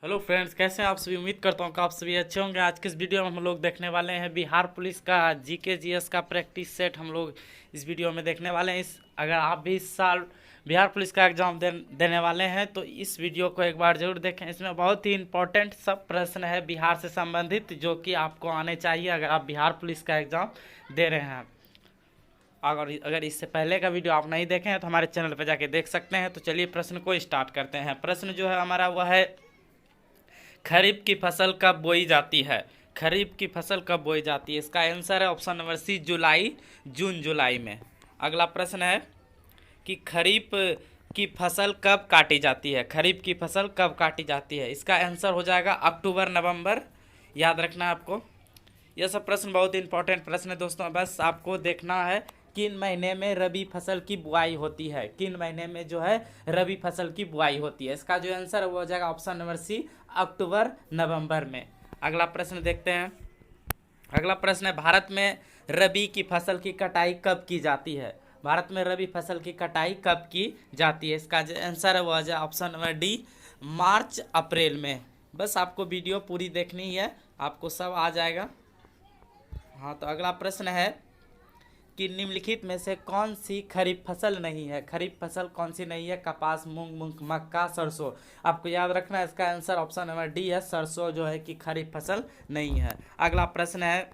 Hello friends, कैसे हैं आप सभी। उम्मीद करता हूँ कि आप सभी अच्छे होंगे। आज के इस वीडियो में हम लोग देखने वाले हैं बिहार पुलिस का जीके जीएस का प्रैक्टिस सेट। हम लोग इस वीडियो में देखने वाले हैं। अगर आप भी इस साल बिहार पुलिस का एग्ज़ाम देने वाले हैं तो इस वीडियो को एक बार ज़रूर देखें। इसमें बहुत ही इंपॉर्टेंट सब प्रश्न है बिहार से संबंधित, जो कि आपको आने चाहिए अगर आप बिहार पुलिस का एग्ज़ाम दे रहे हैं। अगर इससे पहले का वीडियो आप नहीं देखे हैं तो हमारे चैनल पर जाके देख सकते हैं। तो चलिए प्रश्न को स्टार्ट करते हैं। प्रश्न जो है हमारा वह है, खरीफ की फसल कब बोई जाती है। खरीफ की फसल कब बोई जाती है, इसका आंसर है ऑप्शन नंबर सी, जुलाई, जून जुलाई में। अगला प्रश्न है कि खरीफ की फसल कब काटी जाती है। खरीफ की फसल कब काटी जाती है, इसका आंसर हो जाएगा अक्टूबर नवंबर। याद रखना है आपको। यह सब प्रश्न बहुत इंपॉर्टेंट प्रश्न है दोस्तों। बस आपको देखना है किन महीने में रबी फसल की बुआई होती है, किन महीने में जो है रबी फसल की बुआई होती है। इसका जो आंसर है वो हो जाएगा ऑप्शन नंबर सी, अक्टूबर नवंबर में। अगला प्रश्न देखते हैं। अगला प्रश्न है, भारत में रबी की फसल की कटाई कब की जाती है। भारत में रबी फसल की कटाई कब की जाती है, इसका जो आंसर है वो हो जाएगा ऑप्शन नंबर डी, मार्च अप्रैल में। बस आपको वीडियो पूरी देखनी है, आपको सब आ जाएगा। हाँ, तो अगला प्रश्न है कि निम्नलिखित में से कौन सी खरीफ फसल नहीं है। खरीफ फसल कौन सी नहीं है, कपास, मूंग, मक्का, सरसों। आपको याद रखना है, इसका आंसर ऑप्शन नंबर डी है, सरसों जो है कि खरीफ फसल नहीं है। अगला प्रश्न है,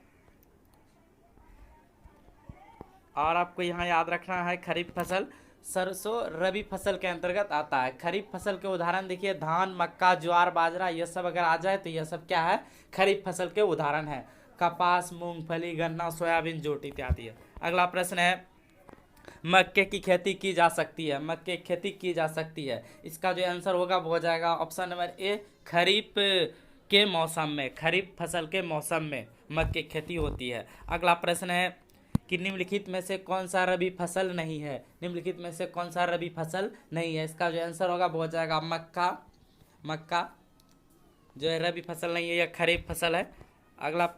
और आपको यहाँ याद रखना है खरीफ फसल सरसों रबी फसल के अंतर्गत आता है। खरीफ फसल के उदाहरण देखिए, धान, मक्का, ज्वार, बाजरा, ये सब अगर आ जाए तो यह सब क्या है, खरीफ फसल के उदाहरण है। कपास, मूंगफली, गन्ना, सोयाबीन, जोट इत्यादि है। अगला प्रश्न है, मक्के की खेती की जा सकती है। मक्के की खेती की जा सकती है, इसका जो आंसर होगा वो हो जाएगा ऑप्शन नंबर ए, खरीफ के मौसम में। खरीफ फसल के मौसम में मक्के की खेती होती है। अगला प्रश्न है कि निम्नलिखित में से कौन सा रबी फसल नहीं है। निम्नलिखित में से कौन सा रबी फसल नहीं है, इसका जो आंसर होगा वो हो जाएगा मक्का। मक्का जो है रबी फसल नहीं है, यह खरीफ फसल है। अगला,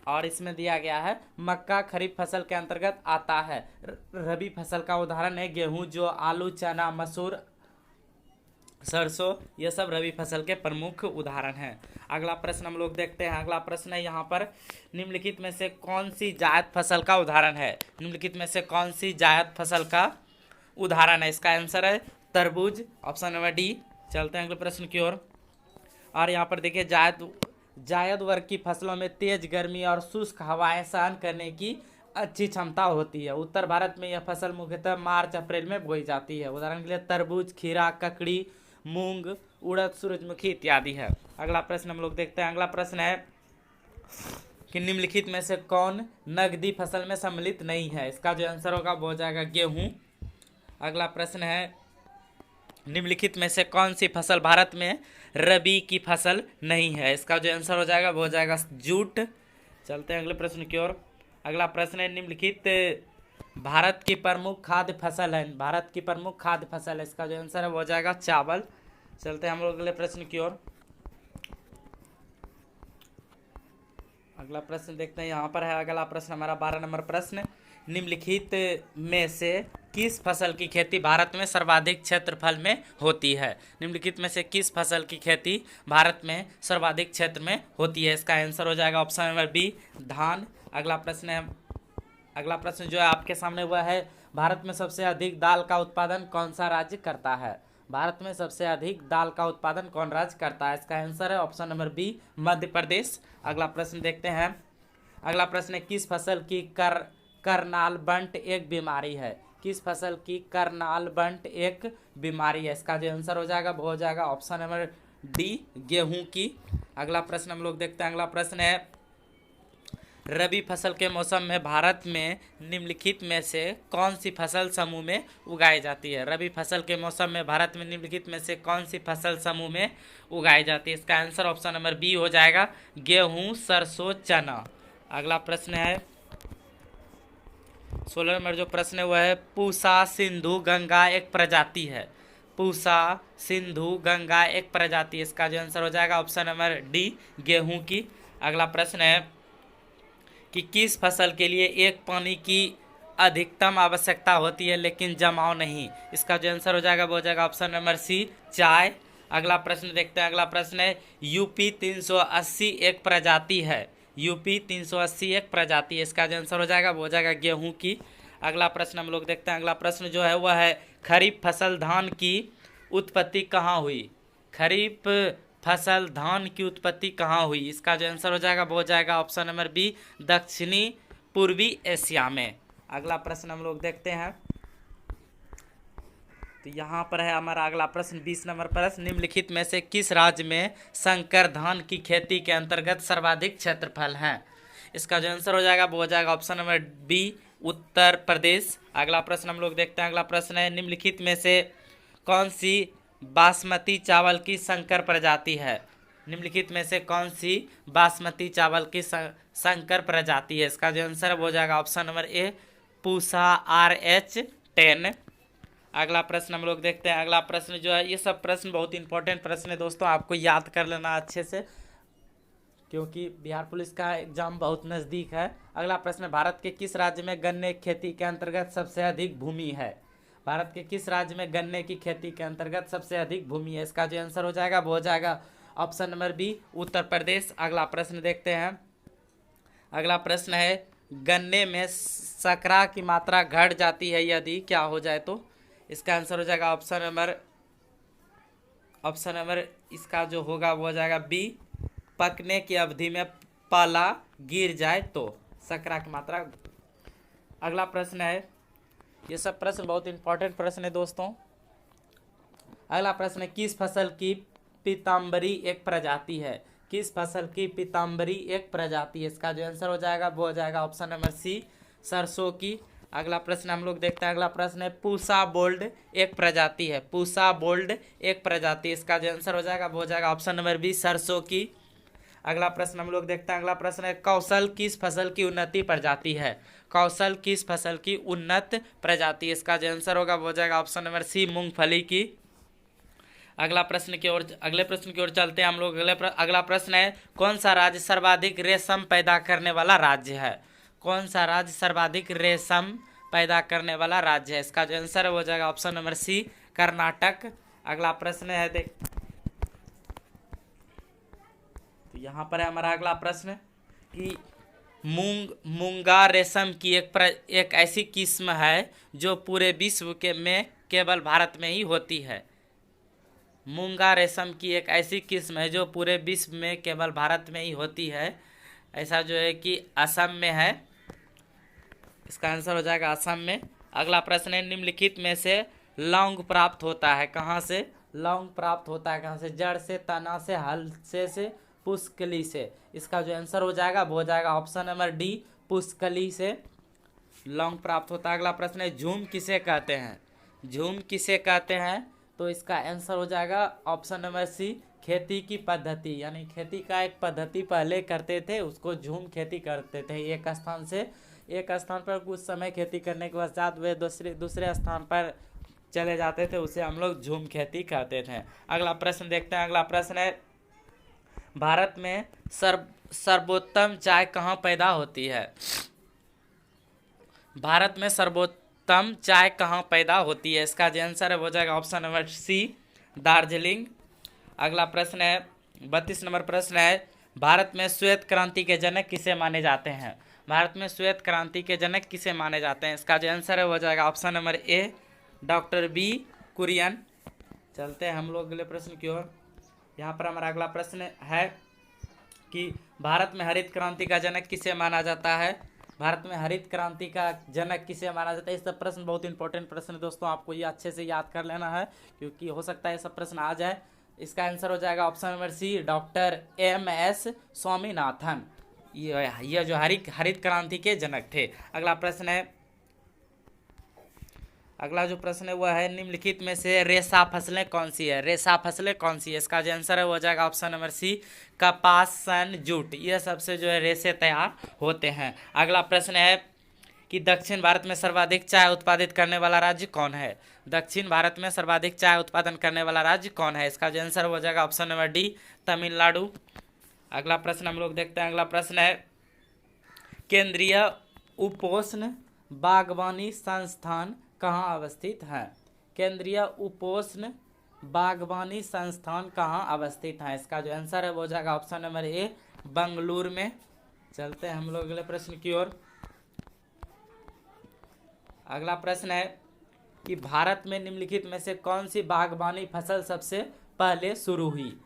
और इसमें दिया गया है मक्का खरीफ फसल के अंतर्गत आता है। रबी फसल का उदाहरण है गेहूं, जो आलू, चना, मसूर, सरसों, ये सब रबी फसल के प्रमुख उदाहरण हैं। अगला प्रश्न हम लोग देखते हैं। अगला प्रश्न है यहाँ पर, निम्नलिखित में से कौन सी जायद फसल का उदाहरण है। निम्नलिखित में से कौन सी जायद फसल का उदाहरण है, इसका आंसर है तरबूज, ऑप्शन नंबर डी। चलते हैं अगले प्रश्न की ओर। और यहाँ पर देखिए, जायद वर्ग की फसलों में तेज गर्मी और शुष्क हवाएं सहन करने की अच्छी क्षमता होती है। उत्तर भारत में यह फसल मुख्यतः मार्च अप्रैल में बोई जाती है। उदाहरण के लिए तरबूज, खीरा, ककड़ी, मूंग, उड़द, सूरजमुखी इत्यादि है। अगला प्रश्न हम लोग देखते हैं। अगला प्रश्न है कि निम्नलिखित में से कौन नगदी फसल में सम्मिलित नहीं है, इसका जो आंसर होगा वो हो जाएगा गेहूं। अगला प्रश्न है, निम्नलिखित में से कौन सी फसल भारत में रबी की फसल नहीं है, इसका जो आंसर हो जाएगा वो हो जाएगा जूट। चलते हैं अगले प्रश्न की ओर। अगला प्रश्न है, निम्नलिखित भारत की प्रमुख खाद्य फसल है। भारत की प्रमुख खाद्य फसल है, इसका जो आंसर है वो हो जाएगा चावल। चलते हैं हम लोग अगले प्रश्न की ओर। अगला प्रश्न देखते हैं, यहाँ पर है अगला प्रश्न हमारा 12 नंबर प्रश्न। निम्नलिखित में से किस फसल की खेती भारत में सर्वाधिक क्षेत्रफल में होती है। निम्नलिखित में से किस फसल की खेती भारत में सर्वाधिक क्षेत्र में होती है, इसका आंसर हो जाएगा ऑप्शन नंबर बी, धान। अगला प्रश्न है, अगला प्रश्न जो है आपके सामने हुआ है, भारत में सबसे अधिक दाल का उत्पादन कौन सा राज्य करता है। भारत में सबसे अधिक दाल का उत्पादन कौन राज्य करता है, इसका आंसर है option number B, Madhya Pradesh. अगला प्रश्न देखते हैं। अगला प्रश्न है, किस फसल की करनाल बंट एक बीमारी है। किस फसल की करनाल बंट एक बीमारी है, इसका जो आंसर हो जाएगा वो हो जाएगा ऑप्शन नंबर डी, गेहूं की। अगला प्रश्न हम लोग देखते हैं। अगला प्रश्न है, रबी फसल के मौसम में भारत में निम्नलिखित में से कौन सी फसल समूह में उगाई जाती है। रबी फसल के मौसम में भारत में निम्नलिखित में से कौन सी फसल समूह में उगाई जाती है, इसका आंसर ऑप्शन नंबर बी हो जाएगा, गेहूं, सरसों, चना। अगला प्रश्न है 16 नंबर जो प्रश्न है वह है, पूसा, सिंधु, गंगा एक प्रजाति है। पूसा, सिंधु, गंगा एक प्रजाति, इसका जो आंसर हो जाएगा ऑप्शन नंबर डी, गेहूं की। अगला प्रश्न है कि किस फसल के लिए एक पानी की अधिकतम आवश्यकता होती है लेकिन जमाव नहीं, इसका जो आंसर हो जाएगा वो हो जाएगा ऑप्शन नंबर सी, चाय। अगला प्रश्न देखते हैं। अगला प्रश्न है यूपी 380 एक प्रजाति है। यूपी 380 एक प्रजाति है, इसका जो आंसर हो जाएगा वो हो जाएगा गेहूं की। अगला प्रश्न हम लोग देखते हैं। अगला प्रश्न जो है वह है खरीफ फसल धान की उत्पत्ति कहाँ हुई। खरीफ फसल धान की उत्पत्ति कहाँ हुई, इसका जो आंसर हो जाएगा वो हो जाएगा ऑप्शन नंबर बी, दक्षिणी पूर्वी एशिया में। अगला प्रश्न हम लोग देखते हैं। तो यहाँ पर है हमारा अगला प्रश्न 20 नंबर प्रश्न, निम्नलिखित में से किस राज्य में संकर धान की खेती के अंतर्गत सर्वाधिक क्षेत्रफल है, इसका जो आंसर हो जाएगा वो हो जाएगा option number B, Uttar Pradesh. अगला प्रश्न हम लोग देखते हैं। अगला प्रश्न है निम्नलिखित में से कौन सी बासमती चावल की संकर प्रजाति है। निम्नलिखित में से कौन सी बासमती चावल की संकर प्रजाति है, इसका जो आंसर है वो हो जाएगा ऑप्शन नंबर ए, पूसा RH10। अगला प्रश्न हम लोग देखते हैं। अगला प्रश्न जो है, ये सब प्रश्न बहुत इंपॉर्टेंट प्रश्न है दोस्तों, आपको याद कर लेना अच्छे से, क्योंकि बिहार पुलिस का एग्जाम बहुत नज़दीक है। अगला प्रश्न, भारत के किस राज्य में गन्ने की खेती के अंतर्गत सबसे अधिक भूमि है। भारत के किस राज्य में गन्ने की खेती के अंतर्गत सबसे अधिक भूमि है, इसका जो आंसर हो जाएगा वो हो जाएगा option number B, Uttar Pradesh. अगला प्रश्न देखते हैं। अगला प्रश्न है गन्ने में शर्करा की मात्रा घट जाती है यदि क्या हो जाए तो, इसका आंसर हो जाएगा ऑप्शन नंबर इसका जो होगा वो हो जाएगा बी, पकने की अवधि में पाला गिर जाए तो शर्करा की मात्रा। अगला प्रश्न है, ये सब प्रश्न बहुत इंपॉर्टेंट प्रश्न है दोस्तों। अगला प्रश्न है किस फसल की पीताम्बरी एक प्रजाति है। किस फसल की पीताम्बरी एक प्रजाति है, इसका जो आंसर हो जाएगा वो हो जाएगा ऑप्शन नंबर सी, सरसों की। अगला प्रश्न हम लोग देखते हैं। अगला प्रश्न है पूसा बोल्ड एक प्रजाति है। पूसा बोल्ड एक प्रजाति, इसका जो आंसर हो जाएगा वो हो जाएगा ऑप्शन नंबर बी, सरसों की। अगला प्रश्न हम लोग देखते हैं। अगला प्रश्न है कौशल किस फसल की उन्नति प्रजाति है। कौशल किस फसल की उन्नत प्रजाति, इसका जो आंसर होगा वो हो जाएगा ऑप्शन नंबर सी, मूंगफली की। अगले प्रश्न की ओर चलते हैं हम लोग। अगला प्रश्न है कौन सा राज्य सर्वाधिक रेशम पैदा करने वाला राज्य है। कौन सा राज्य सर्वाधिक रेशम पैदा करने वाला राज्य है, इसका जो आंसर हो जाएगा ऑप्शन नंबर सी, कर्नाटक। अगला प्रश्न है तो यहाँ पर है हमारा अगला प्रश्न कि मूंगा रेशम की एक ऐसी किस्म है जो पूरे विश्व में केवल भारत में ही होती है। मूंगा रेशम की एक ऐसी किस्म है जो पूरे विश्व में केवल भारत में ही होती है, ऐसा जो है कि असम में है, इसका आंसर हो जाएगा असम में। अगला प्रश्न है निम्नलिखित में से लौंग प्राप्त होता है कहाँ से। लौंग प्राप्त होता है कहाँ से, जड़ से, तना से, हल से पुष्कली से, इसका जो आंसर हो जाएगा वो हो जाएगा ऑप्शन नंबर डी, पुष्कली से लौंग प्राप्त होता है। अगला प्रश्न है झूम किसे कहते हैं। झूम किसे कहते हैं, तो इसका आंसर हो जाएगा ऑप्शन नंबर सी, खेती की पद्धति, यानी खेती का एक पद्धति पहले करते थे उसको झूम खेती करते थे। एक स्थान से एक स्थान पर कुछ समय खेती करने के पश्चात वे दूसरे स्थान पर चले जाते थे, उसे हम लोग झूम खेती कहते थे। अगला प्रश्न देखते हैं। अगला प्रश्न है भारत में सर्वोत्तम चाय कहाँ पैदा होती है। भारत में सर्वोत्तम चाय कहाँ पैदा होती है, इसका जो आंसर है वो हो जाएगा ऑप्शन नंबर सी, दार्जिलिंग। अगला प्रश्न है 32 नंबर प्रश्न है भारत में श्वेत क्रांति के जनक किसे माने जाते हैं। भारत में श्वेत क्रांति के जनक किसे माने जाते हैं, इसका जो आंसर है वो हो जाएगा option number A, doctor B Kurien. चलते हैं हम लोग अगले प्रश्न की ओर। यहाँ पर हमारा अगला प्रश्न है कि भारत में हरित क्रांति का जनक किसे माना जाता है। भारत में हरित क्रांति का जनक किसे माना जाता है। ये सब प्रश्न बहुत इंपॉर्टेंट प्रश्न है दोस्तों, आपको ये अच्छे से याद कर लेना है क्योंकि हो सकता है ये सब प्रश्न आ जाए। इसका आंसर हो जाएगा option number C, doctor MS Swaminathan, ये जो हरित क्रांति के जनक थे। अगला प्रश्न है, अगला जो प्रश्न है वह है निम्नलिखित में से रेशा फसलें कौन सी है। रेशा फसलें कौन सी है, इसका जो आंसर है वो हो जाएगा ऑप्शन नंबर सी, कपास, सन, जूट, ये सबसे जो है रेशे तैयार होते हैं। अगला प्रश्न है कि दक्षिण भारत में सर्वाधिक चाय उत्पादित करने वाला राज्य कौन है। दक्षिण भारत में सर्वाधिक चाय उत्पादन करने वाला राज्य कौन है, इसका जो आंसर हो जाएगा ऑप्शन नंबर डी, तमिलनाडु। अगला प्रश्न हम लोग देखते हैं। अगला प्रश्न है केंद्रीय उपोष्ण बागवानी संस्थान कहाँ अवस्थित है। केंद्रीय उपोष्ण बागवानी संस्थान कहाँ अवस्थित है? इसका जो आंसर है वो हो जाएगा ऑप्शन नंबर ए, बंगलुरु में। चलते हैं हम लोग अगले प्रश्न की ओर। अगला प्रश्न है कि भारत में निम्नलिखित में से कौन सी बागवानी फसल सबसे पहले शुरू हुई?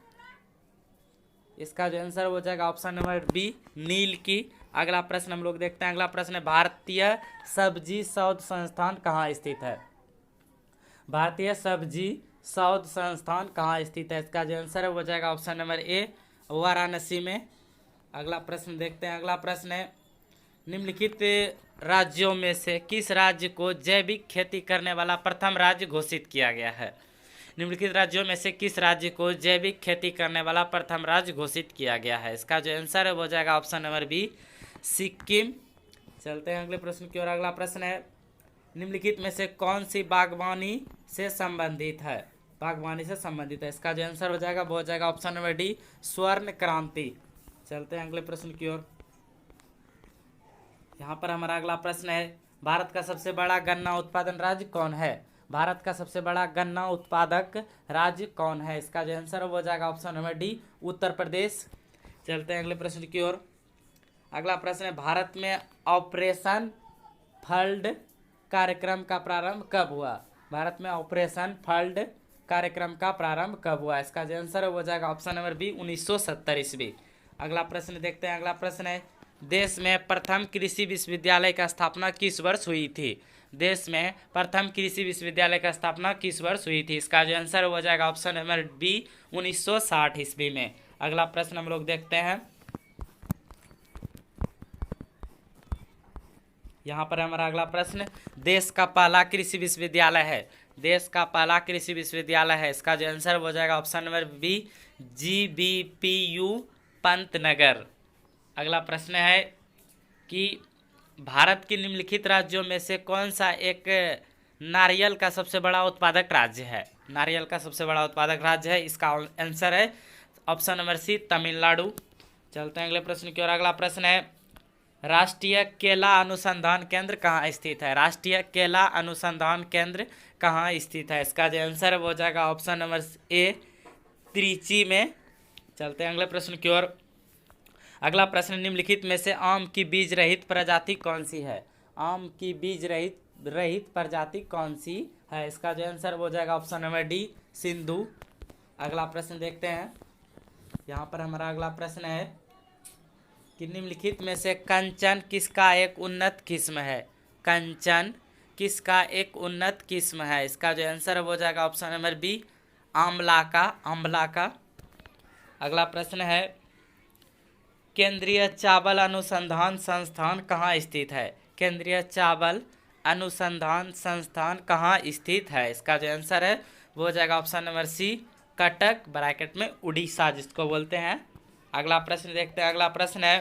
इसका जो आंसर हो जाएगा ऑप्शन नंबर बी, नील की। अगला प्रश्न हम लोग देखते हैं। अगला प्रश्न है भारतीय सब्जी शोध संस्थान कहाँ स्थित है? भारतीय सब्जी शोध संस्थान कहाँ स्थित है? इसका जो आंसर है वो हो जाएगा ऑप्शन नंबर ए, वाराणसी में। अगला प्रश्न देखते हैं। अगला प्रश्न है निम्नलिखित राज्यों में से किस राज्य को जैविक खेती करने वाला प्रथम राज्य घोषित किया गया है? निम्नलिखित राज्यों में से किस राज्य को जैविक खेती करने वाला प्रथम राज्य घोषित किया गया है? इसका जो आंसर है वो हो जाएगा ऑप्शन नंबर बी, सिक्किम। चलते हैं अगले प्रश्न की ओर। अगला प्रश्न है निम्नलिखित में से कौन सी बागवानी से संबंधित है? बागवानी से संबंधित है। इसका जो आंसर हो जाएगा वो हो जाएगा ऑप्शन नंबर डी, स्वर्ण क्रांति। चलते हैं अगले प्रश्न की ओर। यहाँ पर हमारा अगला प्रश्न है भारत का सबसे बड़ा गन्ना उत्पादन राज्य कौन है? भारत का सबसे बड़ा गन्ना उत्पादक राज्य कौन है? इसका जो आंसर हो जाएगा option number D, Uttar Pradesh. चलते हैं अगले प्रश्न की ओर। अगला प्रश्न है भारत में ऑपरेशन फ्लड कार्यक्रम का प्रारंभ कब हुआ? भारत में ऑपरेशन फ्लड कार्यक्रम का प्रारंभ कब हुआ? इसका जो आंसर हो जाएगा ऑप्शन नंबर बी, 1970 ईस्वी। अगला प्रश्न देखते हैं। अगला प्रश्न है देश में प्रथम कृषि विश्वविद्यालय का स्थापना किस वर्ष हुई थी? देश में प्रथम कृषि विश्वविद्यालय का स्थापना किस वर्ष हुई थी? इसका जो आंसर हो जाएगा ऑप्शन नंबर बी, 1960 ईस्वी में। अगला प्रश्न हम लोग देखते हैं। यहाँ पर हमारा अगला प्रश्न देश का पहला कृषि विश्वविद्यालय है। देश का पहला कृषि विश्वविद्यालय है। इसका जो आंसर हो जाएगा option number B, GBPU Pantnagar. अगला प्रश्न है कि भारत के निम्नलिखित राज्यों में से कौन सा एक नारियल का सबसे बड़ा उत्पादक राज्य है? नारियल का सबसे बड़ा उत्पादक राज्य है। इसका आंसर है ऑप्शन नंबर सी, तमिलनाडु। चलते हैं अगले प्रश्न की ओर। अगला प्रश्न है राष्ट्रीय केला अनुसंधान केंद्र कहाँ स्थित है? राष्ट्रीय केला अनुसंधान केंद्र कहाँ स्थित है? इसका जो आंसर है वो हो जाएगा ऑप्शन नंबर ए, त्रिची में। चलते हैं अगले प्रश्न की ओर। अगला प्रश्न निम्नलिखित में से आम की बीज रहित प्रजाति कौन सी है? आम की बीज रहित प्रजाति कौन सी है? इसका जो आंसर हो जाएगा ऑप्शन नंबर डी, सिंधु। अगला प्रश्न देखते हैं। यहाँ पर हमारा अगला प्रश्न है कि निम्नलिखित में से कंचन किसका एक उन्नत किस्म है? कंचन किसका एक उन्नत किस्म है? इसका जो आंसर हो जाएगा ऑप्शन नंबर बी, आंवला का। आंवला का। अगला प्रश्न है केंद्रीय चावल अनुसंधान संस्थान कहाँ स्थित है? केंद्रीय चावल अनुसंधान संस्थान कहाँ स्थित है? इसका जो आंसर है वो हो जाएगा option number C, Cuttack bracket में उड़ीसा जिसको बोलते हैं। अगला प्रश्न देखते हैं। अगला प्रश्न है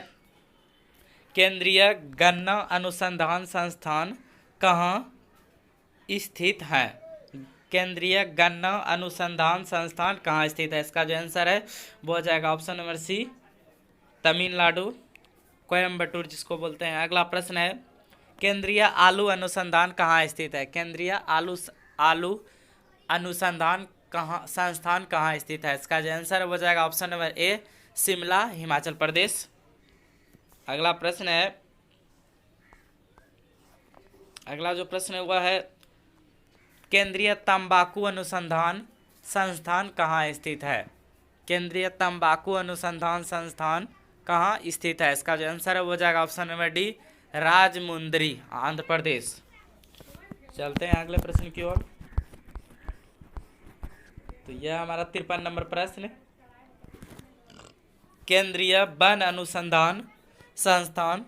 केंद्रीय गन्ना अनुसंधान संस्थान कहाँ स्थित है? केंद्रीय गन्ना अनुसंधान संस्थान कहाँ स्थित है? इसका जो आंसर है वो हो जाएगा option number C, Tamil Nadu, Coimbatore जिसको बोलते हैं। अगला प्रश्न है केंद्रीय आलू अनुसंधान कहाँ स्थित है? केंद्रीय आलू अनुसंधान कहाँ संस्थान कहाँ स्थित है? इसका जो आंसर हो जाएगा option number A, Shimla, Himachal Pradesh. अगला प्रश्न है अगला जो प्रश्न है वह है केंद्रीय तंबाकू अनुसंधान संस्थान कहाँ स्थित है? केंद्रीय तंबाकू अनुसंधान संस्थान कहाँ स्थित है? इसका जो आंसर है वो हो जाएगा option number D, Rajahmundry, Andhra Pradesh. चलते हैं अगले प्रश्न की ओर। तो यह हमारा 53 नंबर प्रश्न केंद्रीय वन अनुसंधान संस्थान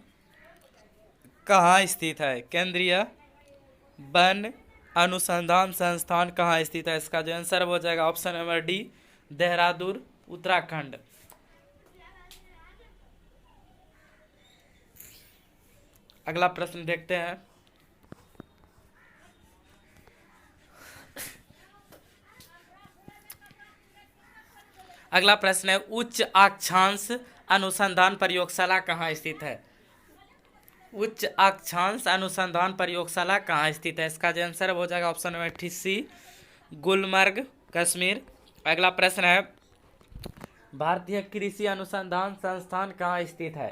कहाँ स्थित है? केंद्रीय वन अनुसंधान संस्थान कहाँ स्थित है? इसका जो आंसर हो जाएगा option number D, Dehradun, Uttarakhand. अगला प्रश्न देखते हैं। अगला प्रश्न है उच्च अक्षांश अनुसंधान प्रयोगशाला कहाँ स्थित है? उच्च अक्षांश अनुसंधान प्रयोगशाला कहाँ स्थित है? इसका जो आंसर हो जाएगा option number C, Gulmarg, Kashmir. अगला प्रश्न है, भारतीय कृषि अनुसंधान संस्थान कहाँ स्थित है?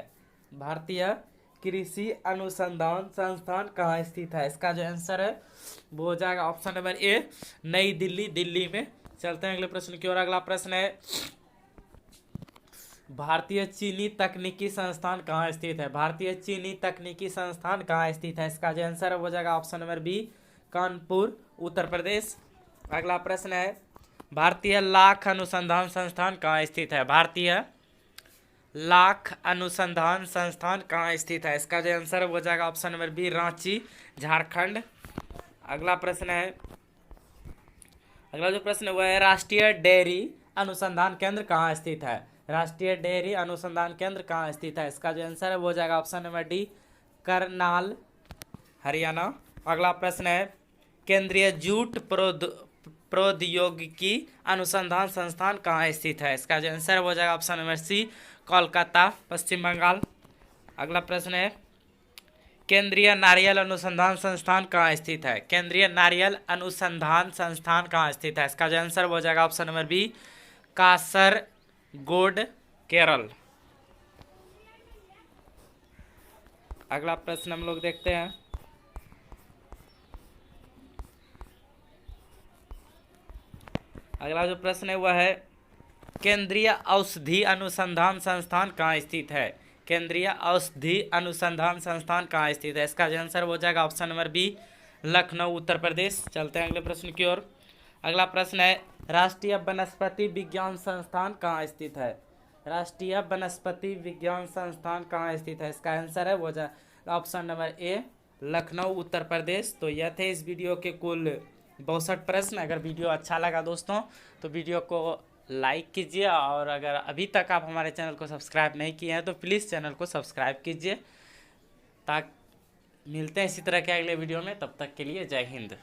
भारतीय कृषि अनुसंधान संस्थान कहाँ स्थित है? इसका जो आंसर है वो हो जाएगा ऑप्शन नंबर ए, नई दिल्ली, दिल्ली में। चलते हैं अगले प्रश्न की ओर। अगला प्रश्न है, भारतीय चीनी तकनीकी संस्थान कहाँ स्थित है? भारतीय चीनी तकनीकी संस्थान कहाँ स्थित है? इसका जो आंसर है वो हो जाएगा option number B, Kanpur, Uttar Pradesh. अगला प्रश्न है, भारतीय लाख अनुसंधान संस्थान कहाँ स्थित है? भारतीय लाख अनुसंधान संस्थान कहाँ स्थित है? इसका जो आंसर है वो हो जाएगा option number B, Ranchi, Jharkhand. अगला प्रश्न है, अगला जो प्रश्न है वो है, राष्ट्रीय डेयरी अनुसंधान केंद्र कहाँ स्थित है? राष्ट्रीय डेयरी अनुसंधान केंद्र कहाँ स्थित है? इसका जो आंसर है वो हो जाएगा option number D, Karnal, Haryana. अगला प्रश्न है, केंद्रीय जूट प्रौद्योगिकी अनुसंधान संस्थान कहाँ स्थित है? इसका जो आंसर है वो हो जाएगा ऑप्शन नंबर सी, कोलकाता, पश्चिम बंगाल। अगला प्रश्न है, केंद्रीय नारियल अनुसंधान संस्थान कहाँ स्थित है? केंद्रीय नारियल अनुसंधान संस्थान कहाँ स्थित है? इसका जो आंसर वो हो जाएगा option number B, Kasaragod, Kerala. अगला प्रश्न हम लोग देखते हैं, अगला जो प्रश्न है वह है, केंद्रीय औषधि अनुसंधान संस्थान कहाँ स्थित है? केंद्रीय औषधि अनुसंधान संस्थान कहाँ स्थित है? इसका जो आंसर हो जाएगा option number B, Lucknow, Uttar Pradesh. चलते हैं अगले प्रश्न की ओर। अगला प्रश्न है, राष्ट्रीय वनस्पति विज्ञान संस्थान कहाँ स्थित है? राष्ट्रीय वनस्पति विज्ञान संस्थान कहाँ स्थित है? इसका आंसर है वो ऑप्शन नंबर ए, लखनऊ, उत्तर प्रदेश। तो यह थे इस वीडियो के कुल 62 प्रश्न। अगर वीडियो अच्छा लगा दोस्तों तो वीडियो को लाइक कीजिए, और अगर अभी तक आप हमारे चैनल को सब्सक्राइब नहीं किए हैं तो प्लीज़ चैनल को सब्सक्राइब कीजिए। ताकि मिलते हैं इसी तरह के अगले वीडियो में, तब तक के लिए जय हिंद।